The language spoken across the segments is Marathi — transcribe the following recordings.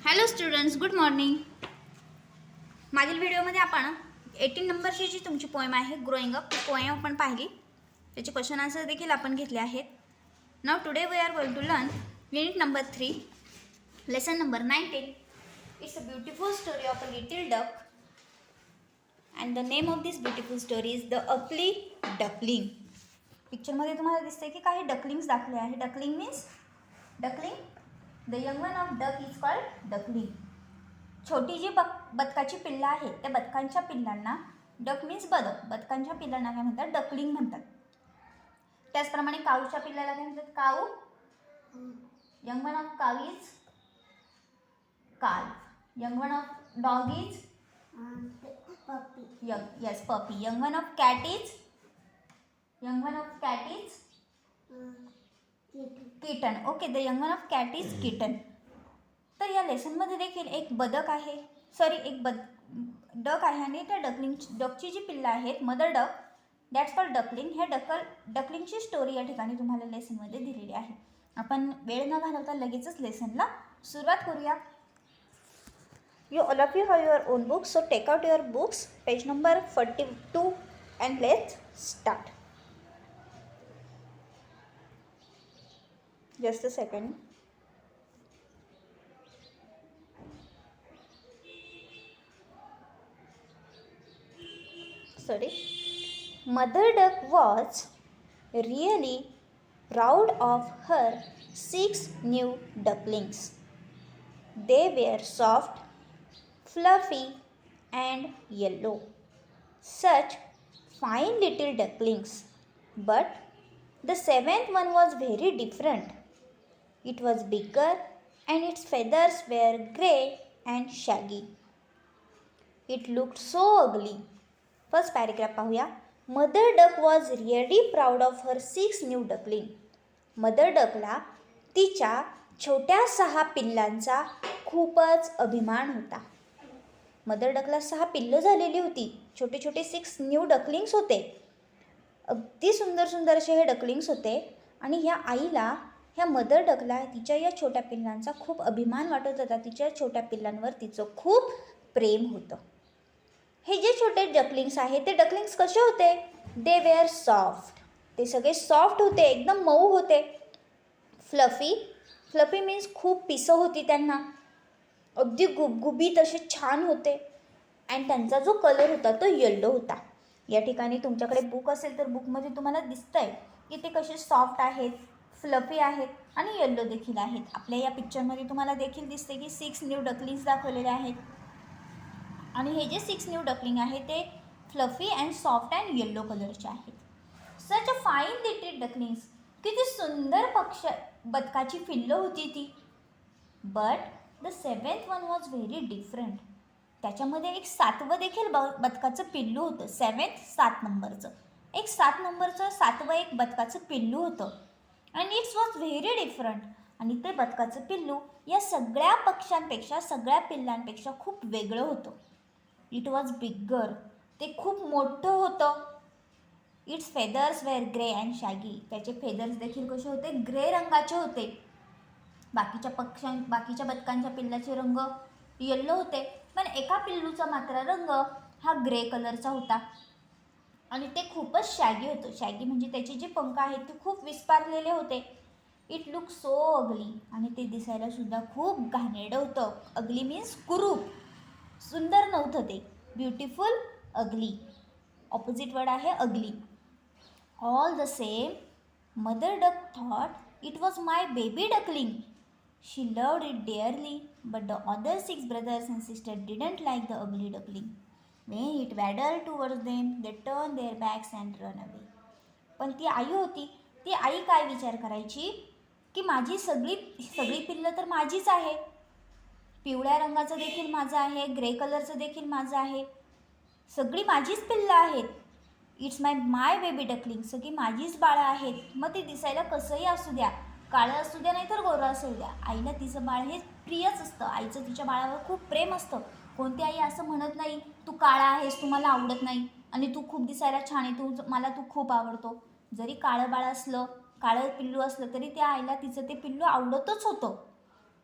Hello students, good morning. मागील व्हिडिओमध्ये आपण 18 नंबरची जी तुमची पोएम आहे ग्रोईंग अप, ती पोएम आपण पाहिली. त्याचे क्वेश्चन आन्सर देखील आपण घेतले आहेत. नाव today we are going to learn unit number 3, lesson number 19. It's a beautiful story of a little duck and the name of this beautiful story is the ugly duckling. पिक्चरमध्ये तुम्हाला दिसते की काही डकलिंग्स दाखवले आहे. Duckling means duckling, the young one of duck is called duckling. छोटी जी बदकाची पिल्लं आहेत त्या बदकांच्या पिल्लांना, डक मीन्स बदक, बदकांच्या पिल्लांना काय म्हणतात? डकलिंग म्हणतात. त्याचप्रमाणे काऊच्या पिल्लाला काय म्हणतात? Cow. Young one of cow is calf. Young one of dog is puppy. Yes, puppy. Young one of cat is kitten. Okay, the young one of cat is kitten. तर या लेसनमध्ये देखील एक बदक आहे, एक डक आहे आणि त्या डकची जी पिल्लं आहेत, mother duck, that's called duckling. हे डकलिंगची स्टोरी या ठिकाणी तुम्हाला लेसनमध्ये दिलेली आहे. आपण वेळ न घालवता लगेचच लेसनला सुरुवात करूया. You all of you have your own books, so take out your books, page number 42 and let's start. Just a second. Mother Duck was really proud of her 6 new ducklings. They were soft, fluffy, and yellow. Such fine little ducklings. But the 7th one was very different. It was bigger and its feathers were grey and shaggy. It looked so ugly. First paragraph पाहूया. Mother duck was really proud of her 6 new duckling. Mother डकला तिच्या छोट्या 6 पिल्लांचा खूपच अभिमान होता. मदर डकला 6 पिल्लं झालेली होती. छोटे छोटे 6 न्यू डकलिंग्स होते. अगदी सुंदर सुंदर असे हे डकलिंग्स होते. आणि ह्या मदर डकला तिच्या या छोट्या पिल्लांचा खूप अभिमान वाटत होता. तिच्या छोट्या पिल्लांवर तिचं खूप प्रेम होतं. हे जे छोटे डकलिंग्स आहेत ते डकलिंग्स कसे होते? They were soft. ते सगळे सॉफ्ट होते, एकदम मऊ होते. फ्लफी मीन्स खूप पिसं होती त्यांना, अगदी गुबगुबीत असे छान होते. अँड त्यांचा जो कलर होता तो येल्लो होता. या ठिकाणी तुमच्याकडे बुक असेल तर बुकमध्ये तुम्हाला दिसतंय की ते कसे सॉफ्ट आहेत, फ्लफी आहेत आणि येल्लो देखील आहेत. आपल्या या पिक्चरमध्ये तुम्हाला देखील दिसते की 6 न्यू डकलिंग्स दाखवलेले आहेत. आणि हे जे 6 न्यू डकलिंग आहे ते fluffy and soft and yellow कलरचे आहेत. सच अ फाईन लिटिल डकलिंग्स. किती सुंदर बदकाची पिल्लं होती ती. But the 7th one was very different. त्याच्यामध्ये एक 7वं देखील बदकाचं पिल्लू होतं. 7 नंबरचं एक 7वं एक बदकाचं पिल्लू होतं. And it's was very different. आणि ते बदकाचं पिल्लू या सगळ्या पक्ष्यांपेक्षा, सगळ्या पिल्लांपेक्षा खूप वेगळं होतं. It was bigger. ते खूप मोठं होतं. Its feathers were grey and shaggy. त्याचे फेदर्स देखील कसे होते? ग्रे रंगाचे होते. बाकीच्या बदकांच्या पिल्लाचे रंग येल्लो होते, पण एका पिल्लूचा मात्र रंग हा ग्रे कलरचा होता. आणि ते खूपच शॅगी होतं. शॅगी म्हणजे त्याचे जे पंख आहेत ते खूप विस्पारलेले होते. इट लुक सो अगली. आणि ते दिसायला सुद्धा खूप घाणेरडं होतं. अगली मीन्स कुरूप, सुंदर नव्हतं ते. ब्युटिफुल, अगली. ऑपोजिट वर्ड आहे ugly. All the same mother duck thought it was my baby duckling. She loved it dearly, but the other 6 brothers and sisters didn't like the ugly duckling. When it waddled towards them, they turned their backs and ran away. पण ती आई होती, ती आई काय विचार करायची की माझी सगळी पिल्लं तर माझीच आहे. पिवळ्या रंगाचं देखील माझं आहे, ग्रे कलरचं देखील माझं आहे, सगळी माझीच पिल्लं आहेत. It's my baby duckling. सगळी माझीच बाळं आहेत. मग ते दिसायला कसंही असू द्या, काळं असू द्या नाही तर गोरं असू द्या, आईला तिचं बाळ हे प्रियच असतं. आईचं तिच्या बाळावर खूप प्रेम असतं. कोणती आई असं म्हणत नाही तू काळा आहेस, तू मला आवडत नाही, आणि तू खूप दिसायला छान आहे, मला तू खूप आवडतो. जरी काळं बाळ असलं, काळं पिल्लू असलं तरी त्या आईला तिचं ते पिल्लू आवडतच होतं.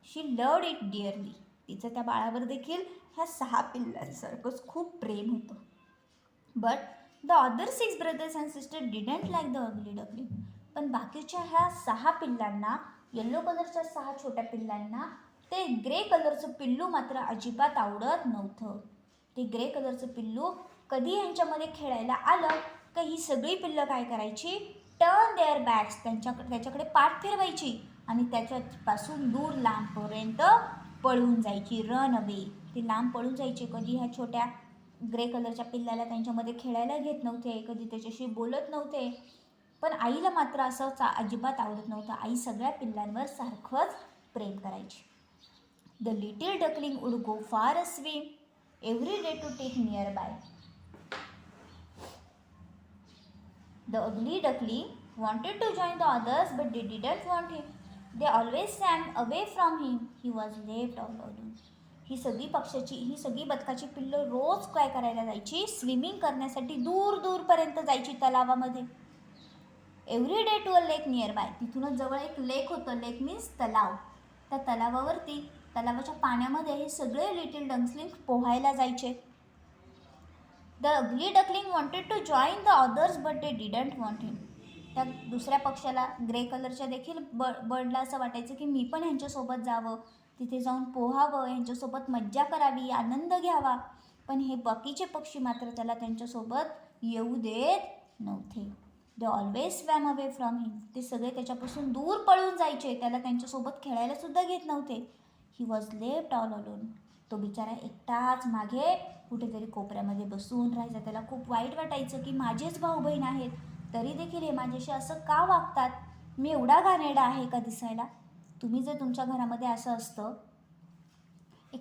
शी लव्ड इट डिअरली. तिचं त्या बाळावर देखील ह्या 6 पिल्लांसारखंच खूप प्रेम होतं. But the other 6 brothers and sister didn't like the ugly duckling. पण बाकीच्या ह्या 6 पिल्लांना, येलो कलरच्या 6 छोट्या पिल्लांना ते ग्रे कलरचं पिल्लू मात्र अजिबात आवडत नव्हतं. ते ग्रे कलरचं पिल्लू कधी यांच्यामध्ये खेळायला आलं का ही सगळी पिल्लं काय करायची, टर्न देअर बॅक्स, त्याच्याकडे पाठ फिरवायची आणि त्याच्यापासून दूर लांबपर्यंत पळून जायची, रन अवे. ती लांब पळून जायची. कधी ह्या छोट्या ग्रे कलरच्या पिल्लाला त्यांच्यामध्ये खेळायला घेत नव्हते, कधी त्याच्याशी बोलत नव्हते. पण आईला मात्र असं अजिबात आवडत नव्हतं. आई सगळ्या पिल्लांवर सारखंच प्रेम करायची. The little duckling would go far a swim every day to take nearby. The ugly duckling wanted to join the others but they didn't want him. They always swam away from him. He was left all alone. ही सगळी बदकाची पिल्लं रोज काय करायला जायची, स्विमिंग करण्यासाठी दूर दूरपर्यंत जायची तलावामध्ये. Every day to a lake nearby. तिथूनच जवळ एक लेक होतं. लेक मीन्स तलाव. त्या तलावावरती, तलावाच्या पाण्यामध्ये हे सगळे लिटिल डकलिंग पोहायला जायचे. The ugly duckling wanted to join the others but they didn't want him. त्या दुसऱ्या पक्षाला, ग्रे कलरच्या देखील बर्डला असं वाटायचं की मी पण ह्यांच्यासोबत जावं, तिथे जाऊन पोहावं, यांच्यासोबत मज्जा करावी, आनंद घ्यावा. पण हे बाकीचे पक्षी मात्र त्याला त्यांच्यासोबत येऊ देत नव्हते. They always swam away from him. ते सगळे त्याच्यापासून दूर पळून जायचे, त्याला त्यांच्यासोबत खेळायलासुद्धा घेत नव्हते. He was left all alone. तो बिचारा एकटाच मागे कुठेतरी कोपऱ्यामध्ये बसून राहायचा. त्याला खूप वाईट वाटायचं की माझेच भाऊ बहीण आहेत, तरी देखील हे माझ्याशी असं का वागतात, मी एवढा घाणेरडा आहे का दिसायला. तुम्ही जर तुमच्या घरामध्ये असं असतं,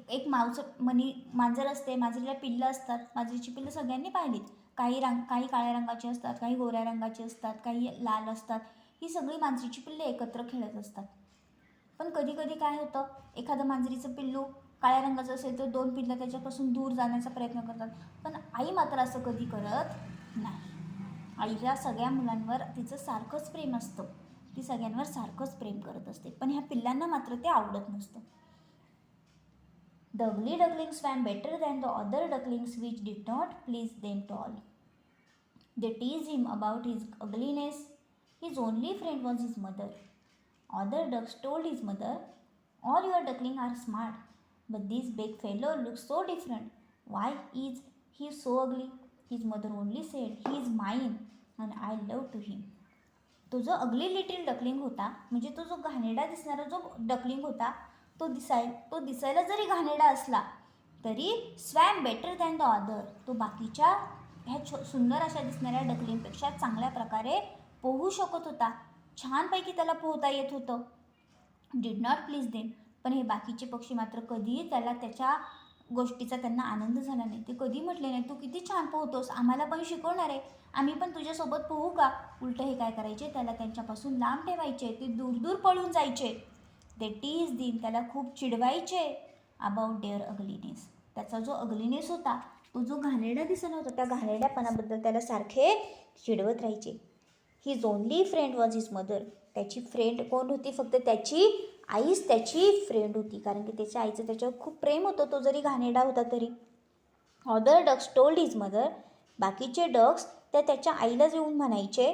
एक मांजर असते, मांजरीला पिल्लं असतात. मांजरीची पिल्लं सगळ्यांनी पाहिलीत. काही काळ्या रंगाची असतात, काही गोऱ्या रंगाची असतात, काही लाल असतात. ही सगळी मांजरीची पिल्लं एकत्र खेळत असतात. पण कधी कधी काय होतं, एखादं मांजरीचं पिल्लू काळ्या रंगाचं असेल तर 2 पिल्लं त्याच्यापासून दूर जाण्याचा प्रयत्न करतात. पण आई मात्र असं कधी करत नाही. आईला सगळ्या मुलांवर तिचं सारखंच प्रेम असतं. ती सगळ्यांवर सारखंच प्रेम करत असते. पण ह्या पिल्लांना मात्र ते आवडत नसतं. The ugly duckling swam better than the other ducklings which did not please them at all. They teased him about his ugliness. His only friend was his mother. Other ducks told his mother, all your ducklings are smart, but this big fellow looks so different. Why is he so ugly? His mother only said, he is mine and I love to him. तो जो अगली लिटिल डकलिंग होता, म्हणजे तो जो घाणेरडा दिसणारा जो डकलिंग होता, तो दिसायला जरी घाणेरडा असला तरी swam better than the other. तो बाकीच्या ह्या सुंदर अशा दिसणाऱ्या डकलिंगपेक्षा चांगल्या प्रकारे पोहू शकत होता. छानपैकी त्याला पोहता येत होतं. Did not please them. पण हे बाकीचे पक्षी मात्र कधीही त्याच्या गोष्टीचा त्यांना आनंद झाला नाही. ते कधी म्हटले नाही, तू किती छान पोहतोस, आम्हाला पण शिकवणार आहे, आम्ही पण तुझ्यासोबत पोहू का. उलट हे काय करायचे, त्याला त्यांच्यापासून लांब ठेवायचे. ते दूर दूर पळून जायचे. ते टीज दिन, त्याला खूप चिडवायचे. About their ugliness. त्याचा जो अगलीनेस होता, तो जो घाणेरडा दिसत होता, त्या घाणेरड्यापणाबद्दल त्याला सारखे चिडवत राहायचे. His only friend was his mother. त्याची फ्रेंड कोण होती, फक्त त्याची आईच त्याची फ्रेंड होती. कारण की त्याच्या आईचं त्याच्यावर खूप प्रेम होतं, तो जरी घाणेरडा होता तरी. Other ducks told his mother. बाकीचे डक्स त्याच्या आईलाच येऊन म्हणायचे,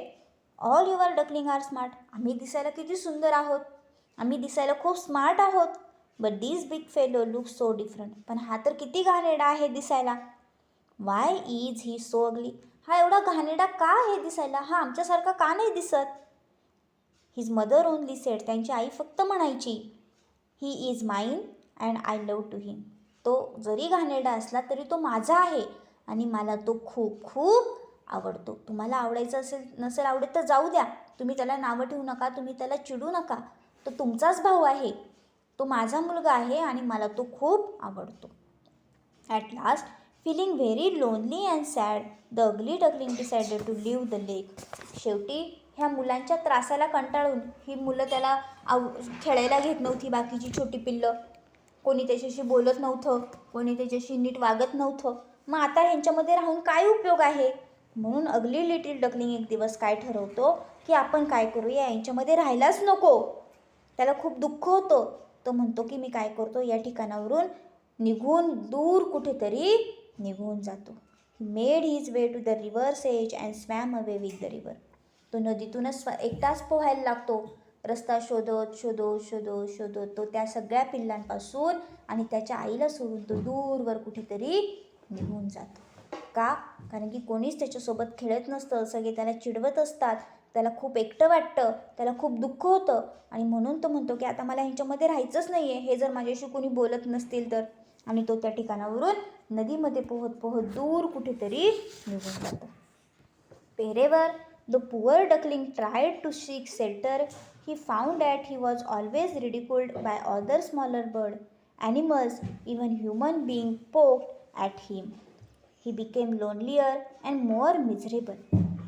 all your duckling are smart. आम्ही दिसायला किती सुंदर आहोत, आम्ही दिसायला खूप स्मार्ट आहोत. But this big fellow look so different. पण हा तर किती घाणेरडा आहे दिसायला. वाय इज ही सो अगली. हा एवढा घाणेरडा का आहे दिसायला, हा आमच्यासारखा का नाही दिसत. His mother only sed. त्यांची आई फक्त म्हणायची, ही इज माईन अँड आय लव टू हिम. तो जरी घाणेरडा असला तरी तो माझा आहे आणि मला तो खूप खूप आवडतो. तुम्हाला आवडायचं नसेल आवडत तर जाऊ द्या, तुम्ही त्याला नावं ठेवू नका, तुम्ही त्याला चिडू नका. तो तुमचाच भाऊ आहे, तो माझा मुलगा आहे आणि मला तो खूप आवडतो. At last, feeling very lonely and sad, the ugly duckling decided to leave the lake. शेवटी ह्या मुलांच्या त्रासाला कंटाळून ही मुलं त्याला खेळायला घेत नव्हती. बाकीची छोटी पिल्लं, कोणी त्याच्याशी बोलत नव्हतं, कोणी त्याच्याशी नीट वागत नव्हतं. मग आता ह्यांच्यामध्ये राहून काय उपयोग आहे. म्हणून अगली लिटिल डकलिंग एक दिवस काय ठरवतो की आपण काय करूया, यांच्यामध्ये राहायलाच नको. त्याला खूप दुःख होतं. तो म्हणतो की मी काय करतो, या ठिकाणावरून निघून दूर कुठेतरी निघून जातो. He made his way to the river's edge and swam away with the river. तो नदीतूनच एकटाच पोहायला लागतो. रस्ता शोधत शोधत शोधत शोधत तो त्या सगळ्या पिल्लांपासून आणि त्याच्या आईला सोडून तो दूरवर कुठेतरी निघून जातो. का? कारण की कोणीच त्याच्यासोबत खेळत नसतं, सगळे त्याला चिडवत असतात, त्याला खूप एकटं वाटतं, त्याला खूप दुःख होतं आणि म्हणून तो म्हणतो की आता मला ह्यांच्यामध्ये राहायचंच नाही आहे, हे जर माझ्याशी कोणी बोलत नसतील तर. आणि तो त्या ठिकाणावरून नदीमध्ये पोहत पोहत दूर कुठेतरी निघून जातो. Wherever the poor duckling tried to seek shelter, he found that he was always ridiculed by other smaller bird, animals, even human beings poked at him. He became lonelier and more miserable.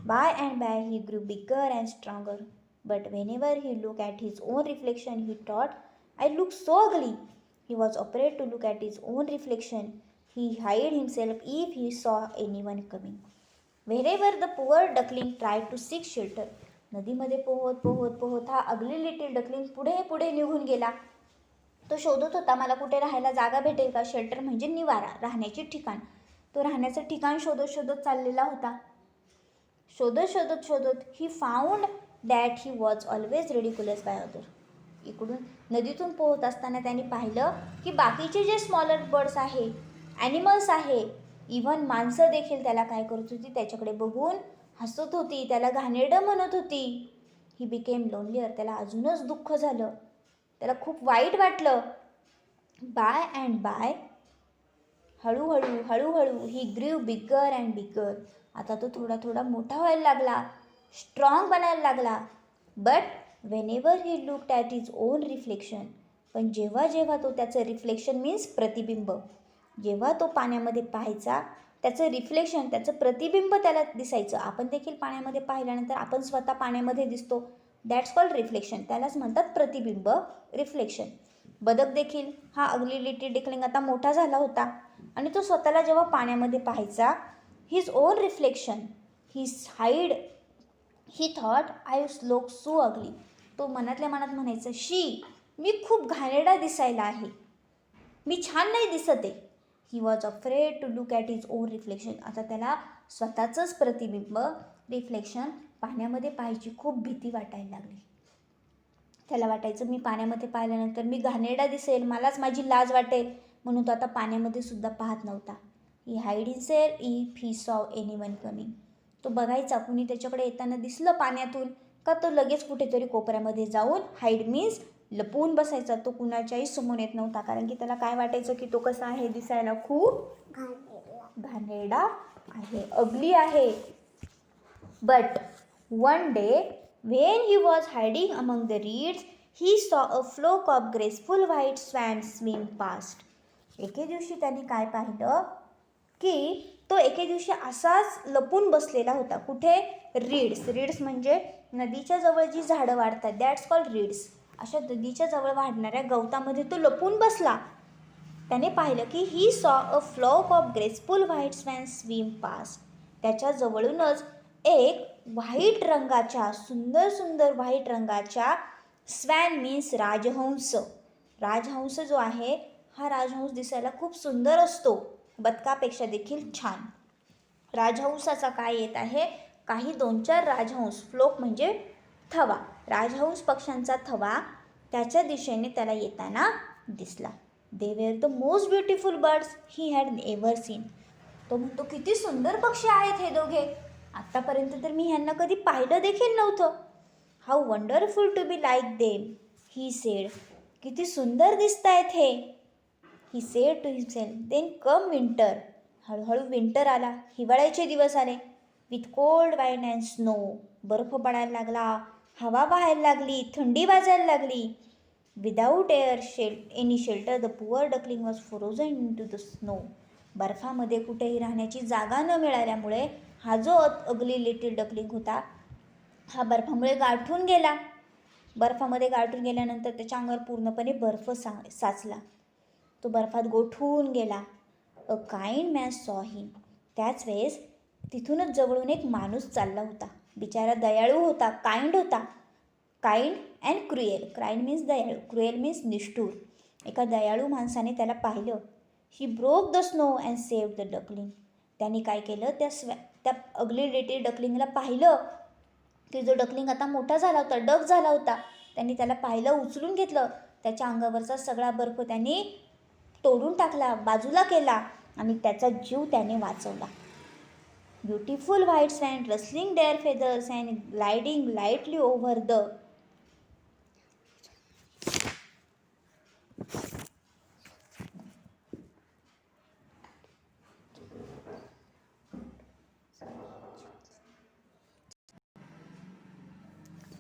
By and by he grew bigger and stronger. But whenever he looked at his own reflection, he thought, I look so ugly. He was afraid to look at his own reflection. He hid himself if he saw anyone coming. Wherever the poor duckling tried to seek shelter. नदीमध्ये पोहत पोहत पोहत हा अगली लिटिल डकलिंग पुढे पुढे निघून गेला. तो शोधत होता मला कुठे राहायला जागा भेटेल का. शेल्टर म्हणजे निवारा, राहण्याचे ठिकाण. तो राहण्याचं ठिकाण शोधत शोधत चाललेला होता. शोधत शोधत शोधत he found that he was always ridiculous by other. इकडून नदीतून पोहत असताना त्यांनी पाहिलं की बाकीचे जे स्मॉलर बर्ड्स आहे, ॲनिमल्स आहे, इव्हन माणसं देखील त्याला काय करत होती, त्याच्याकडे बघून हसत होती, त्याला घाणेरडं म्हणत होती. He became lonelier. त्याला अजूनच दुःख झालं, त्याला खूप वाईट वाटलं. बाय अँड बाय, हळूहळू हळूहळू ही ग्रीव बिगर अँड बिगर. आता तो थोडा थोडा मोठा व्हायला लागला, स्ट्रॉंग बनायला लागला. But whenever he looked at his own reflection. पण जेव्हा जेव्हा तो त्याचं रिफ्लेक्शन मीन्स प्रतिबिंब, जेव्हा तो पाण्यामध्ये पाहायचा, त्याचं रिफ्लेक्शन, त्याचं प्रतिबिंब त्याला दिसायचं. आपण देखील पाण्यामध्ये पाहिल्यानंतर आपण स्वतः पाण्यामध्ये दिसतो, दॅट्स कॉल्ड रिफ्लेक्शन. त्यालाच म्हणतात प्रतिबिंब, रिफ्लेक्शन. बदक देखील, हा अगली लिटिल डकलिंग आता मोठा झाला होता आणि तो स्वतःला जेव्हा पाण्यामध्ये पाहायचा, his own reflection, he thought I look so ugly. तो मनातल्या मनात म्हणायचं, शी, मी खूप घाणेरडा दिसायला आहे, मी छान नाही दिसत आहे. He was afraid to look at his own reflection. आता त्याला स्वतःचंच प्रतिबिंब, रिफ्लेक्शन पाण्यामध्ये पाहायची खूप भीती वाटायला लागली. त्याला वाटायचं मी पाण्यामध्ये पाहिल्यानंतर मी घाणेरडा दिसेल, मलाच माझी लाज वाटेल, म्हणून तो आता पाण्यामध्ये सुद्धा पाहत नव्हता. He hide himself if he saw anyone coming. तो बघायचा कुणी त्याच्याकडे येताना दिसलं पाण्यातून का तो लगेच कुठेतरी कोपऱ्यामध्ये जाऊन, हाईड मीन्स लपून बसायचा. तो कुणाच्याही समोर येत नव्हता, कारण की त्याला काय वाटायचं की तो कसा आहे दिसायला, खूप घाणेरडा आहे, अगली आहे. But one day when he was hiding among the reeds, he saw a flock of graceful white swans swim past. एके दिवशी त्यांनी काय पाहिलं की तो एके दिवशी असाच लपून बसलेला होता. कुठे? रीड्स. रीड्स म्हणजे नदीच्या जवळ जी झाडं वाढतात, दॅट्स कॉल्ड रीड्स. अशा नदीच्या जवळ वाढणाऱ्या गवतामध्ये तो लपून बसला. त्याने पाहिलं की he saw a flock of graceful white swans swim past. त्याच्या जवळूनच एक व्हाईट रंगाच्या, सुंदर सुंदर व्हाईट रंगाच्या, स्वॅन मीन्स राजहंस. राजहंस जो आहे, हा राजहंस दिसायला खूप सुंदर असतो, बदकापेक्षा देखील छान. राजहंसाचा काय येत आहे, काही 2-4 राजहंस, फ्लोक म्हणजे थवा, राजहंस पक्ष्यांचा थवा त्याच्या दिशेने त्याला येताना दिसला. They were the most beautiful birds he had ever seen. तो म्हणतो किती सुंदर पक्षी आहेत हे दोघे, आत्तापर्यंत तर मी ह्यांना कधी पाहिलं देखील नव्हतं. How wonderful to be like them, he said. किती सुंदर दिसत आहेत हे. He said to himself. Then came winter. हळूहळू विंटर आला, हिवाळ्याचे दिवस आले. With cold wind and snow. बर्फ पडायला लागला, हवा वाहायला लागली, थंडी वाजायला लागली. Without any shelter the poor duckling was frozen into the snow. बर्फामध्ये कुठेही राहण्याची जागा न मिळाल्यामुळे हा जो अगली लिटिल डकलिंग होता, हा बर्फामुळे गारठून गेला. बर्फामध्ये गारठून गेल्यानंतर त्याच्या अंगावर पूर्णपणे बर्फ साचला. तो बर्फात गोठून गेला. अ काइंड मॅन सॉ हिम. त्याच वेळेस तिथूनच जवळून एक माणूस चालला होता. बिचारा दयाळू होता, काइंड होता. Kind and cruel. Kind means दयाळू, क्रुएल मीन्स निष्ठूर. एका दयाळू माणसाने त्याला पाहिलं. He broke the snow and saved the duckling. त्यांनी काय केलं, त्या अगली लिटिल डकलिंगला पाहिलं की जो डकलिंग आता मोठा झाला होता, डक झाला होता. त्यांनी त्याला पाहिलं, उचलून घेतलं. त्याच्या अंगावरचा सगळा बर्फ त्यांनी तोडून टाकला, बाजूला केला आणि त्याचा जीव त्याने वाचवला. Beautiful white swan rustling their feathers and gliding lightly over the.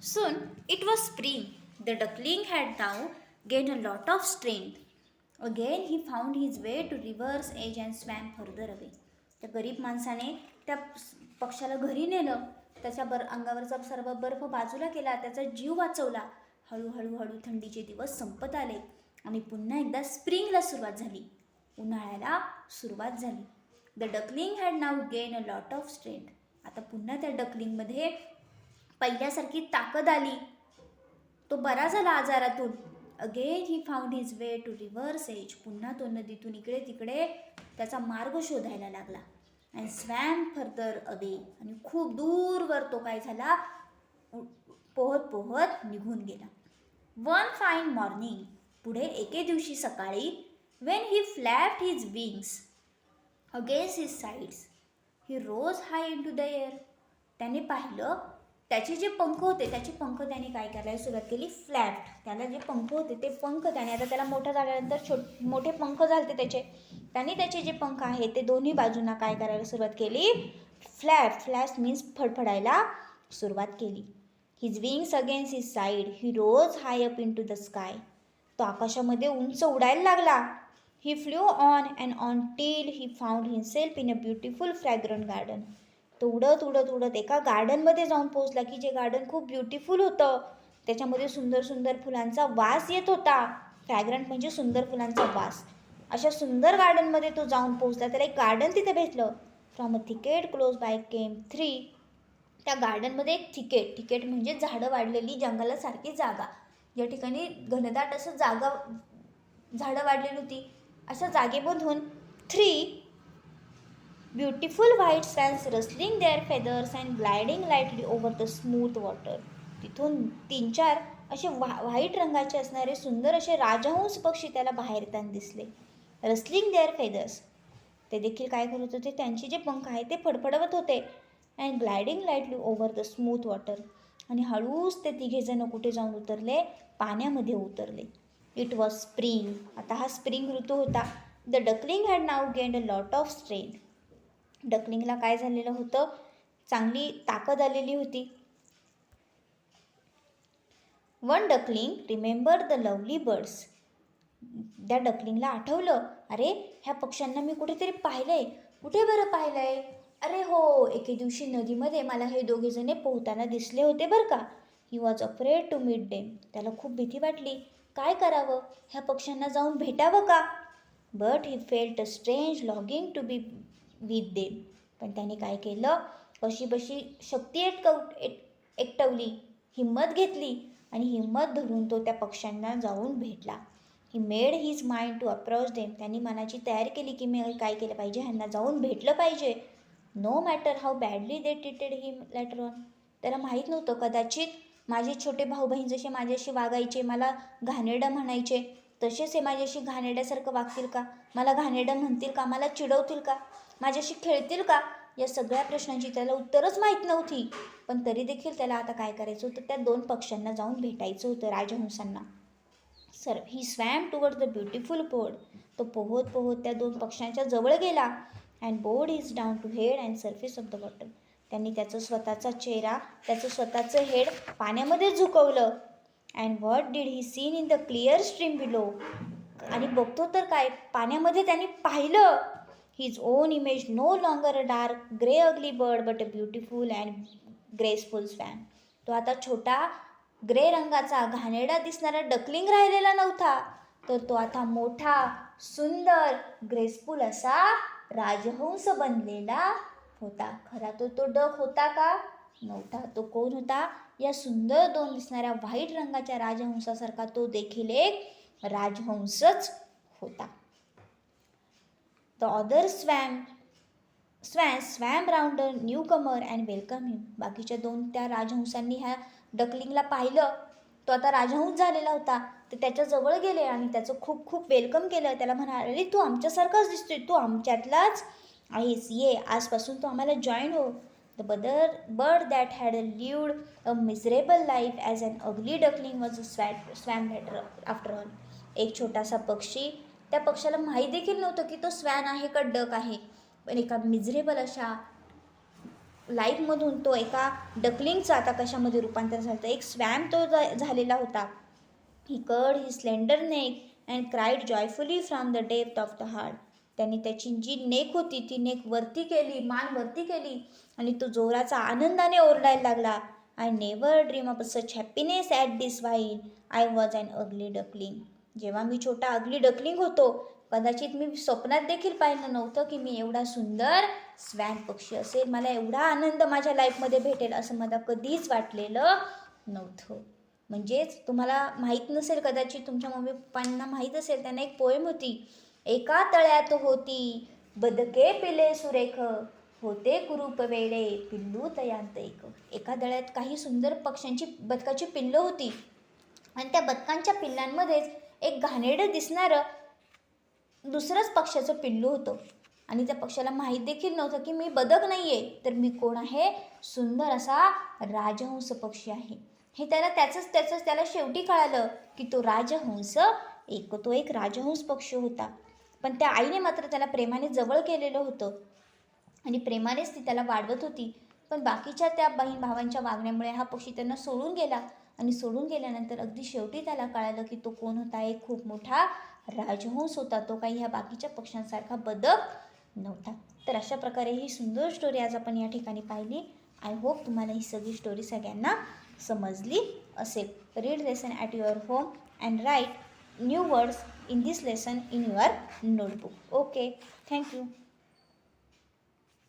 Soon it was spring. The duckling had now gained a lot of strength. Again he found his way to river's edge and swam further away. त्या गरीब माणसाने त्या पक्षाला घरी नेलं, त्याच्या अंगावरचा सर्व बर्फ बाजूला केला, त्याचा जीव वाचवला. हळूहळू थंडीचे दिवस संपत आले आणि पुन्हा एकदा स्प्रिंगला सुरुवात झाली, उन्हाळ्याला सुरुवात झाली. The duckling had now gain a lot of strength. आता पुन्हा त्या डकलिंगमध्ये पहिल्यासारखी ताकद आली, तो बरा झाला आजारातून. Again he found his way to river's edge. पुन्हा तो नदीतून इकडे तिकडे त्याचा मार्ग शोधायला लागला. And swam further away. आणि खूप दूरवर तो काय झाला, पोहत पोहत निघून गेला. One fine morning. पुढे एके दिवशी सकाळी, when he flapped his wings against his sides he rose high into the air. त्याने पाहिलं त्याचे जे पंख होते, त्याचे पंख त्याने काय करायला सुरुवात केली, फ्लॅप्ड. त्याला जे पंख होते ते पंख त्याने, आता त्याला मोठा झाल्यानंतर मोठे पंख झालते त्याचे, त्याने त्याचे जे पंख आहेत ते दोन्ही बाजूंना काय करायला सुरुवात केली, फ्लॅप्स मीन्स फडफडायला सुरुवात केली. His wings against his side he rose high up into the sky. तो आकाशामध्ये उंच उडायला लागला. He flew on and on till he found himself in a beautiful fragrant garden. तो उडत एका गार्डनमध्ये जाऊन पोहोचला की जे गार्डन खूप ब्युटिफुल होतं. त्याच्यामध्ये सुंदर सुंदर फुलांचा वास येत होता. फ्रॅग्रंट म्हणजे सुंदर फुलांचा वास. अशा सुंदर गार्डनमध्ये तो जाऊन पोहोचला. त्याला एक गार्डन तिथे भेटलं. From a thicket close by came 3. त्या गार्डनमध्ये एक थिकेट म्हणजे झाडं वाढलेली जंगलासारखी जागा, ज्या ठिकाणी घनदाट असं झाडं वाढलेली होती. अशा जागेमधून 3 beautiful white swans rustling their feathers and gliding lightly over the smooth water. तिथून 3-4 असे व्हाईट रंगाचे असणारे सुंदर असे राजहंस पक्षी त्याला बाहेर येताना दिसले. रस्लिंग देअर फेदर्स, ते देखील काय करत होते, त्यांचे जे पंख आहेत ते फडफडवत होते. And gliding lightly over the smooth water, आणि हळूच ते तिघेजण कुठे जाऊन उतरले, पाण्यामध्ये उतरले. It was spring. आता हा स्प्रिंग ऋतू होता. The duckling had now gained a lot of strength. डकलिंगला काय झालेलं होतं, चांगली ताकद आलेली होती. One duckling remember the lovely birds. त्या डकलिंगला आठवलं, अरे ह्या पक्ष्यांना मी कुठेतरी पाहिलंय. कुठे बरं पाहिलंय? अरे हो, एके दिवशी नदीमध्ये मला हे दोघे जणे पोहताना दिसले होते बरं का. He was afraid to meet them. त्याला खूप भीती वाटली. काय करावं, ह्या पक्ष्यांना जाऊन भेटावं का? But he felt a strange longing to be with them. पण त्याने काय केलं, कशीबशी शक्ती एकटवली, हिंमत घेतली आणि हिंमत धरून तो त्या पक्ष्यांना जाऊन भेटला. He made his mind to approach them. त्यांनी मनाची तयारी केली की मी काय केलं पाहिजे, ह्यांना जाऊन भेटलं पाहिजे. No matter how badly they treated him later on. त्याला माहीत नव्हतं, कदाचित माझे छोटे भाऊ बहीण जसे माझ्याशी वागायचे, मला घाणेरडं म्हणायचे, तसेच हे माझ्याशी घाणेरड्यासारखं वागतील का, मला घाणेरडं म्हणतील का, मला चिडवतील का, माझ्याशी खेळतील का, या सगळ्या प्रश्नांची त्याला उत्तरच माहीत नव्हती. पण तरी देखील त्याला आता काय करायचं होतं, त्या 2 पक्ष्यांना जाऊन भेटायचं होतं, राजहंसांना. He swam towards the beautiful bird. तो पोहत पोहत त्या 2 पक्ष्यांच्या जवळ गेला. And bowed his down to head and surface of the water. त्यांनी त्याचं स्वतःचा चेहरा, त्याचं स्वतःचं हेड पाण्यामध्ये झुकवलं. And what did he see in the clear stream below. आणि बघतो तर काय, पाण्यामध्ये त्यांनी पाहिलं, his own image no longer a dark grey ugly bird but a beautiful and graceful swam. तो आता छोटा ग्रे रंगाचा घाणेरडा दिसणारा डकलिंग राहिलेला नव्हता, तर तो आता मोठा, सुंदर, ग्रेसफुल असा राजहंस बनलेला होता. खरा तो डक होता का? नव्हता. तो कोण होता? या सुंदर दोन दिसणाऱ्या व्हाईट रंगाच्या राजहंसासारखा तो देखील एक राजहंसच होता. The other swam round the newcomer and welcome him. बाकीच्या त्या राजहंसांनी ह्या डकलिंगला पाहिलं. तो आता राजहंस झालेला होता. तर त्याच्याजवळ गेले आणि त्याचं खूप खूप वेलकम केलं. त्याला म्हणाले, अरे तू आमच्यासारखाच दिसतोय, तू आमच्यातलाच आहेस, ये आजपासून तू आम्हाला जॉईन हो. The bird that had lived a miserable life as an ugly duckling was a swan after all. एक छोटासा पक्षी, त्या पक्षाला माहीत देखील नव्हतं की तो स्वॅन आहे का डक आहे. पण एका मिझरेबल अशा लाईफमधून तो एका डकलिंगचा आता कशामध्ये रूपांतर झालं. एक स्वॅम तो झालेला होता. He curved his slender neck and cried joyfully from the depth of the heart. त्यांनी त्याची जी नेक होती ती नेक वरती केली, मान वरती केली आणि तो जोराचा आनंदाने ओरडायला लागला. I never dream of such happiness at this while I was an ugly duckling. जेव्हा मी छोटा अगली डकलिंग होतो, कदाचित मी स्वप्नात देखील पाहिलं नव्हतं की मी एवढा सुंदर स्वॅन पक्षी असेल, मला एवढा आनंद माझ्या लाईफमध्ये भेटेल असं मला कधीच वाटलेलं नव्हतं. म्हणजेच तुम्हाला माहीत नसेल, कदाचित तुमच्या मम्मी पप्पांना माहीत असेल, त्यांना एक पोएम होती. एका तळ्यात होती बदके पिले सुरेख, होते कुरूप वेडे पिल्लू तयांत एक. एका तळ्यात काही सुंदर बदकाची पिल्लं होती आणि त्या बदकांच्या पिल्लांमध्येच एक घाणेरडं दिसणारं दुसरंच पक्ष्याचं पिल्लू होतं. आणि त्या पक्षाला माहीत देखील नव्हतं की मी बदक नाही आहे, तर मी कोण आहे, सुंदर असा राजहंस पक्षी आहे. हे त्याला शेवटी कळालं की तो तो एक राजहंस पक्षी होता. पण त्या आईने मात्र त्याला प्रेमाने जवळ केलेलं होतं आणि प्रेमानेच ती त्याला वाढवत होती. पण बाकीच्या त्या बहीण भावांच्या वागण्यामुळे हा पक्षी त्यांना सोडून गेला आणि सोडून गेल्यानंतर अगदी शेवटी त्याला कळालं की तो कोण होता, एक खूप मोठा राजहंस होता. तो काही ह्या बाकीच्या पक्ष्यांसारखा बदक नव्हता. तर अशा प्रकारे ही सुंदर स्टोरी आज आपण या ठिकाणी पाहिली. आय होप तुम्हाला ही सगळी स्टोरी सगळ्यांना समजली असेल. Read lesson at your home and write new words in this lesson in your notebook. Okay, thank you.